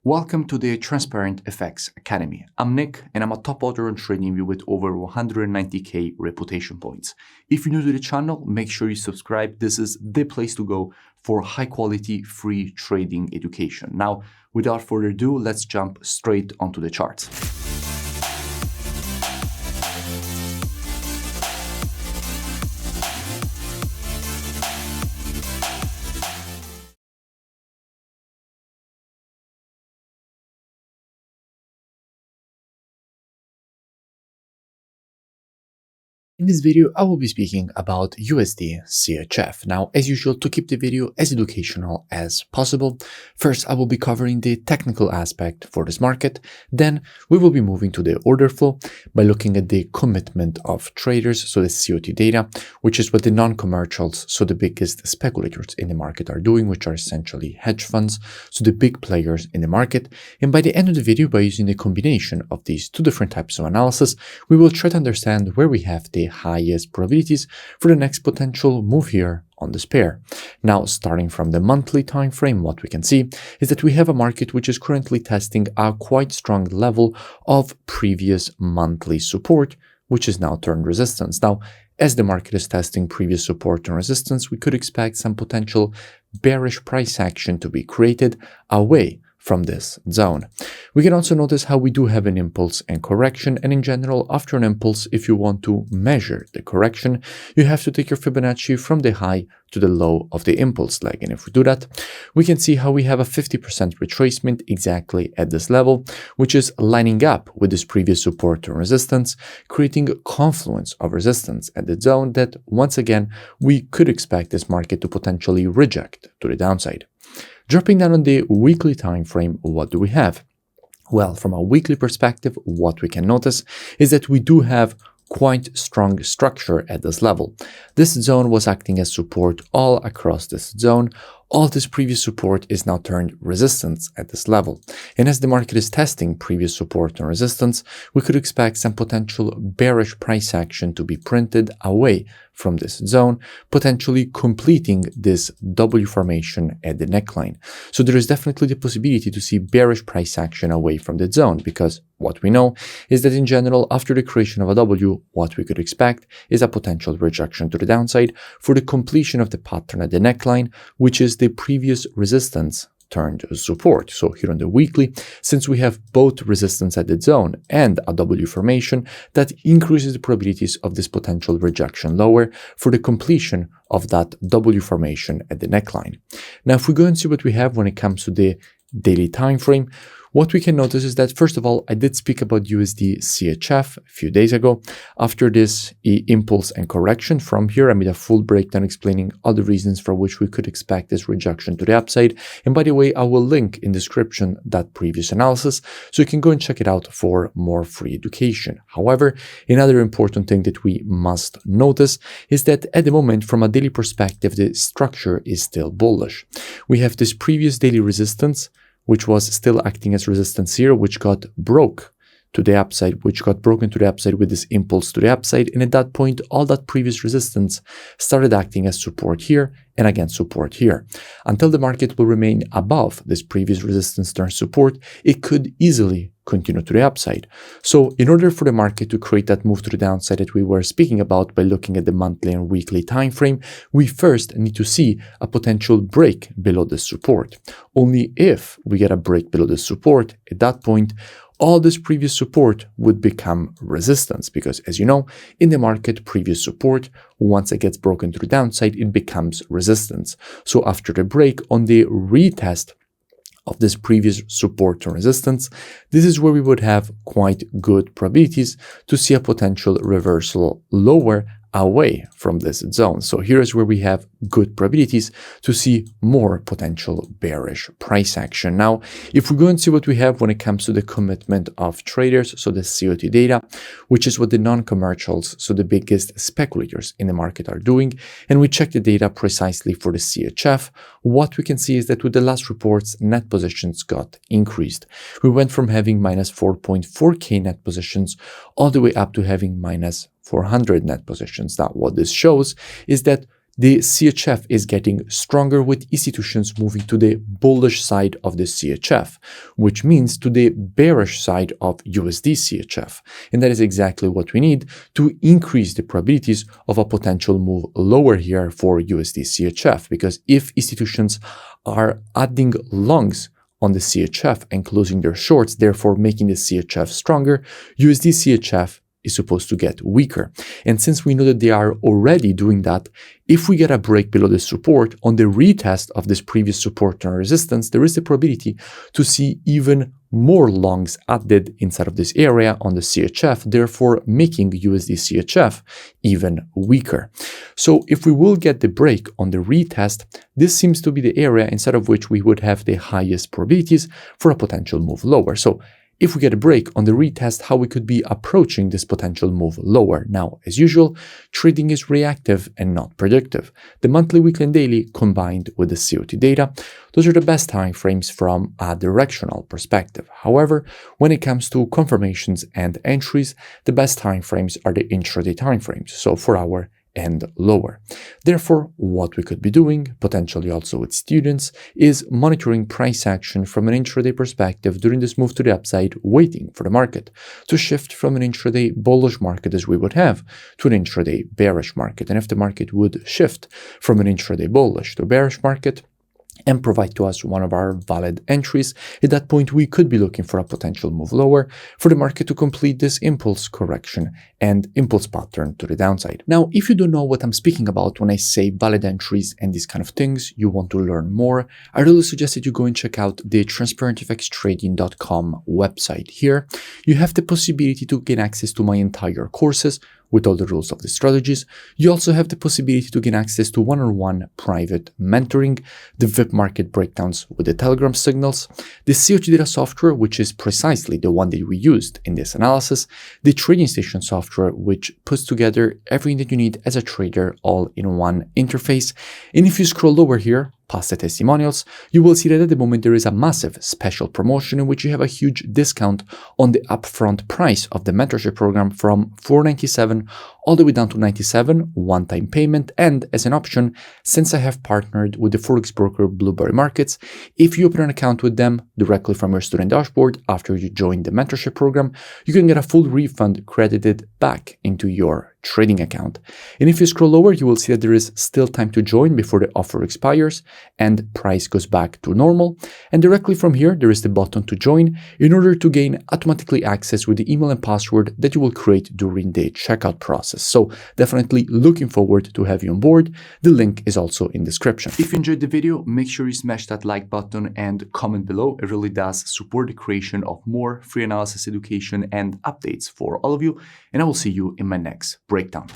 Welcome to the Transparent FX Academy. I'm Nick, and I'm a top author on TradingView with over 190k reputation points. If you're new to the channel, make sure you subscribe. This is the place to go for high-quality, free trading education. Now, without further ado, let's jump straight onto the charts. In this video, I will be speaking about USDCHF. Now, as usual, to keep the video as educational as possible, first I will be covering the technical aspect for this market. Then we will be moving to the order flow by looking at the commitment of traders, so the COT data, which is what the non-commercials, so the biggest speculators in the market are doing, which are essentially hedge funds, so the big players in the market. And by the end of the video, by using the combination of these two different types of analysis, we will try to understand where we have the highest probabilities for the next potential move here on this pair. Now, starting from the monthly time frame, what we can see is that we have a market which is currently testing a quite strong level of previous monthly support, which is now turned resistance. Now, as the market is testing previous support and resistance, we could expect some potential bearish price action to be created away from this zone. We can also notice how we do have an impulse and correction, and in general, after an impulse, if you want to measure the correction, you have to take your Fibonacci from the high to the low of the impulse leg. And if we do that, we can see how we have a 50% retracement exactly at this level, which is lining up with this previous support and resistance, creating a confluence of resistance at the zone that, once again, we could expect this market to potentially reject to the downside. Dropping down on the weekly time frame, what do we have? Well, from a weekly perspective, what we can notice is that we do have quite strong structure at this level. This zone was acting as support all across this zone. All this previous support is now turned resistance at this level. And as the market is testing previous support and resistance, we could expect some potential bearish price action to be printed away from this zone, potentially completing this W formation at the neckline. So there is definitely the possibility to see bearish price action away from the zone, because what we know is that in general, after the creation of a W, what we could expect is a potential rejection to the downside for the completion of the pattern at the neckline, which is the previous resistance turned support. So here on the weekly, since we have both resistance at the zone and a W formation, that increases the probabilities of this potential rejection lower for the completion of that W formation at the neckline. Now, if we go and see what we have when it comes to the daily time frame, what we can notice is that, first of all, I did speak about USDCHF a few days ago. After this impulse and correction from here, I made a full breakdown explaining all the reasons for which we could expect this rejection to the upside. And by the way, I will link in description that previous analysis, so you can go and check it out for more free education. However, another important thing that we must notice is that at the moment, from a daily perspective, the structure is still bullish. We have this previous daily resistance, which was still acting as resistance here, which got broken to the upside with this impulse to the upside. And at that point, all that previous resistance started acting as support here and again support here. Until the market will remain above this previous resistance turn support, it could easily continue to the upside. So in order for the market to create that move to the downside that we were speaking about by looking at the monthly and weekly time frame, we first need to see a potential break below this support. Only if we get a break below this support, at that point, all this previous support would become resistance, because as you know, in the market, previous support, once it gets broken to the downside, it becomes resistance. So after the break on the retest of this previous support and resistance, this is where we would have quite good probabilities to see a potential reversal lower away from this zone. So here is where we have good probabilities to see more potential bearish price action. Now, if we go and see what we have when it comes to the commitment of traders, so the COT data, which is what the non-commercials, so the biggest speculators in the market are doing, and we check the data precisely for the CHF, what we can see is that with the last reports, net positions got increased. We went from having minus 4.4k net positions all the way up to having minus 400 net positions. Now, what this shows is that the CHF is getting stronger with institutions moving to the bullish side of the CHF, which means to the bearish side of USDCHF. And that is exactly what we need to increase the probabilities of a potential move lower here for USDCHF, because if institutions are adding longs on the CHF and closing their shorts, therefore making the CHF stronger, USDCHF is supposed to get weaker. And since we know that they are already doing that, if we get a break below the support on the retest of this previous support and resistance, there is the probability to see even more longs added inside of this area on the CHF, therefore making USDCHF even weaker. So if we will get the break on the retest, this seems to be the area inside of which we would have the highest probabilities for a potential move lower. So if we get a break on the retest, how we could be approaching this potential move lower. Now, as usual, trading is reactive and not predictive. The monthly, weekly, and daily combined with the COT data, those are the best time frames from a directional perspective. However, when it comes to confirmations and entries, the best time frames are the intraday time frames, so 4 hour and lower. Therefore, what we could be doing, potentially also with students, is monitoring price action from an intraday perspective during this move to the upside, waiting for the market to shift from an intraday bullish market as we would have to an intraday bearish market. And if the market would shift from an intraday bullish to a bearish market, and provide to us one of our valid entries, at that point we could be looking for a potential move lower for the market to complete this impulse correction and impulse pattern to the downside. Now, if you don't know what I'm speaking about when I say valid entries and these kind of things, you want to learn more, I really suggest that you go and check out the transparentfxtrading.com website. Here, you have the possibility to gain access to my entire courses with all the rules of the strategies. You also have the possibility to gain access to one-on-one private mentoring, the VIP market breakdowns with the Telegram signals, the COT data software, which is precisely the one that we used in this analysis, the trading station software, which puts together everything that you need as a trader all in one interface. And if you scroll lower here, past the testimonials, you will see that at the moment there is a massive special promotion in which you have a huge discount on the upfront price of the mentorship program from $497 all the way down to $97, one-time payment, and as an option, since I have partnered with the forex broker Blueberry Markets, if you open an account with them directly from your student dashboard after you join the mentorship program, you can get a full refund credited back into your trading account. And if you scroll lower, you will see that there is still time to join before the offer expires and price goes back to normal. And directly from here, there is the button to join in order to gain automatically access with the email and password that you will create during the checkout process. So definitely looking forward to have you on board. The link is also in description. If you enjoyed the video, make sure you smash that like button and comment below. It really does support the creation of more free analysis education and updates for all of you. And I will see you in my next breakdown.